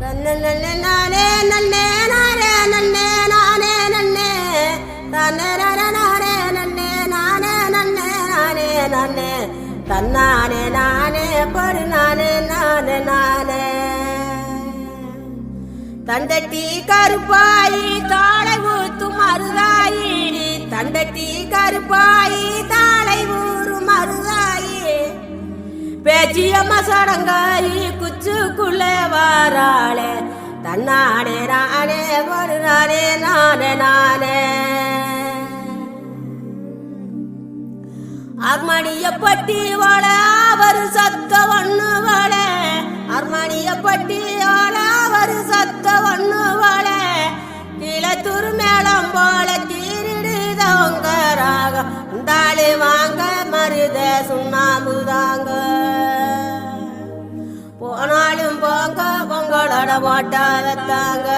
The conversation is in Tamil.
தன்ன நல்லே நானே நல்லே நானே நல்லே நானே நல்லே தன்ன நானே நல்லே நானே நல்லே நானே நல்லே தன்னானே நானே படு நானே நானே நானே தண்டட்டி கருப்பாயி தாளை ஊத்து மருதாயி தண்டட்டி கருப்பாயி தாளை ஊறு மருதாயி பேச்சியம்மா சடங்காயி குச்சுக்குள்ளே வாராளே தன்னானே நானே ஒரு நானே நானே நானே அர்மணிய பட்டி வாழ அவர் சத்த ஒண்ணு வாழ அர்மணிய பட்டி வாழ அவர் சத்த ஒண்ணு வாழ கீழத்தூர் மேளம் போல கீரிடுதவங்கராக உண்டாளி வாங்க மருத சுண்ணாம்புதாங்க போனாலும் போங்க உங்களோட ஓட்ட வைத்தாங்க